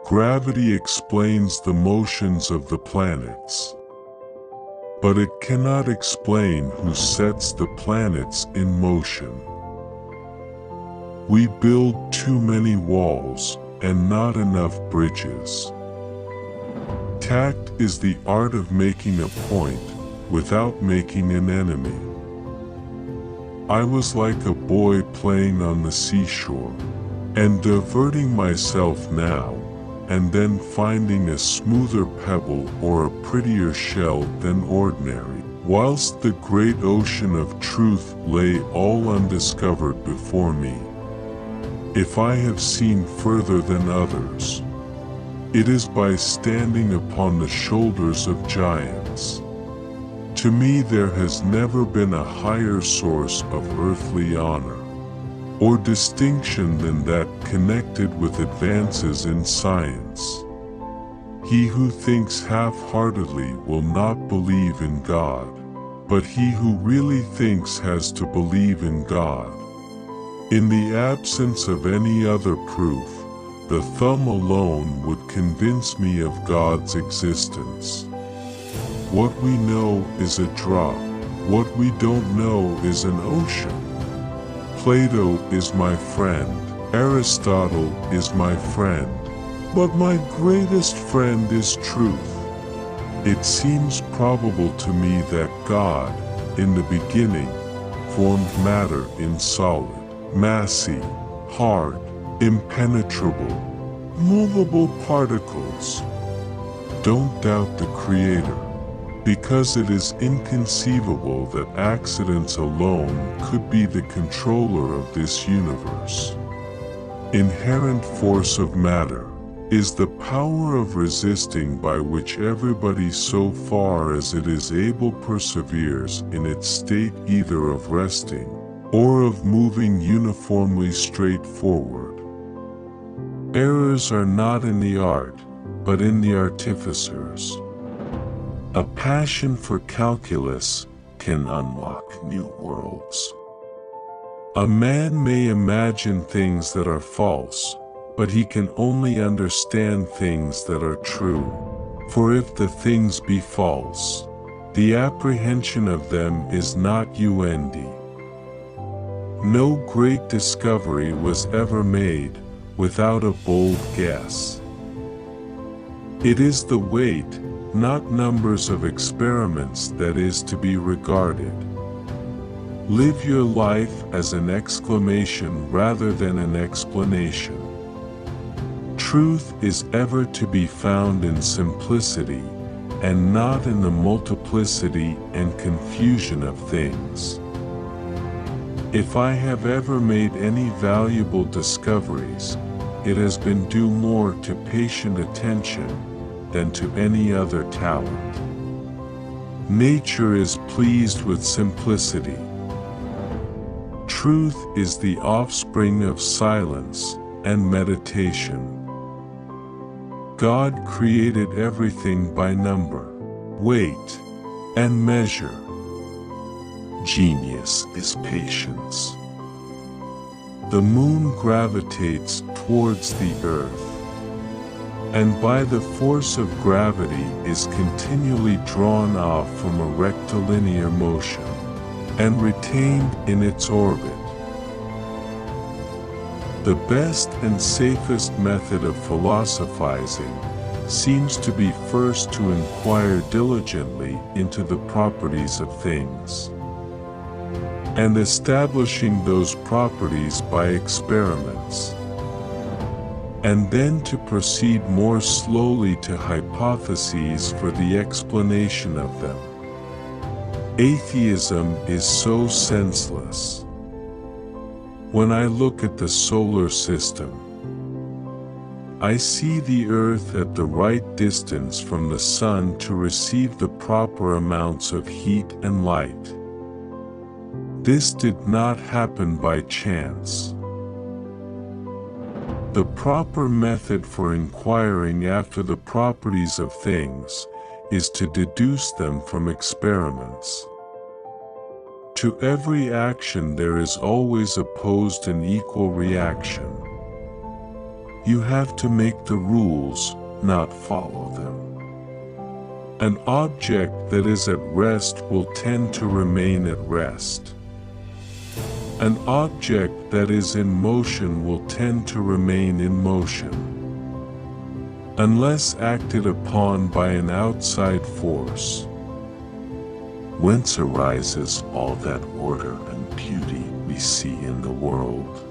Gravity explains the motions of the planets, but it cannot explain who sets the planets in motion. We build too many walls and not enough bridges. Tact is the art of making a point without making an enemy. I was like a boy playing on the seashore, and diverting myself now and then finding a smoother pebble or a prettier shell than ordinary, whilst the great ocean of truth lay all undiscovered before me. If I have seen further than others, it is by standing upon the shoulders of giants. To me there has never been a higher source of earthly honor or distinction than that connected with advances in science. He who thinks half-heartedly will not believe in God, but he who really thinks has to believe in God. In the absence of any other proof, the thumb alone would convince me of God's existence. What we know is a drop. What we don't know is an ocean. Plato is my friend. Aristotle is my friend. But my greatest friend is truth. It seems probable to me that God, in the beginning, formed matter in solid, massy, hard, impenetrable, movable particles. Don't doubt the Creator, because it is inconceivable that accidents alone could be the controller of this universe. Inherent force of matter is the power of resisting by which everybody so far as it is able perseveres in its state either of resting or of moving uniformly straight forward. Errors are not in the art, but in the artificers. A passion for calculus can unlock new worlds. A man may imagine things that are false, but he can only understand things that are true. For if the things be false, the apprehension of them is not und. No great discovery was ever made without a bold guess. It is the weight, not numbers of experiments that is to be regarded. Live your life as an exclamation rather than an explanation. Truth is ever to be found in simplicity, and not in the multiplicity and confusion of things. If I have ever made any valuable discoveries, it has been due more to patient attention than to any other talent. Nature is pleased with simplicity. Truth is the offspring of silence and meditation. God created everything by number, weight, and measure. Genius is patience. The moon gravitates towards the earth, and by the force of gravity is continually drawn off from a rectilinear motion, and retained in its orbit. The best and safest method of philosophizing seems to be first to inquire diligently into the properties of things, and establishing those properties by experiments, and then to proceed more slowly to hypotheses for the explanation of them. Atheism is so senseless. When I look at the solar system, I see the Earth at the right distance from the Sun to receive the proper amounts of heat and light. This did not happen by chance. The proper method for inquiring after the properties of things is to deduce them from experiments. To every action there is always opposed an equal reaction. You have to make the rules, not follow them. An object that is at rest will tend to remain at rest. An object that is in motion will tend to remain in motion. Unless acted upon by an outside force. Whence arises all that order and beauty we see in the world?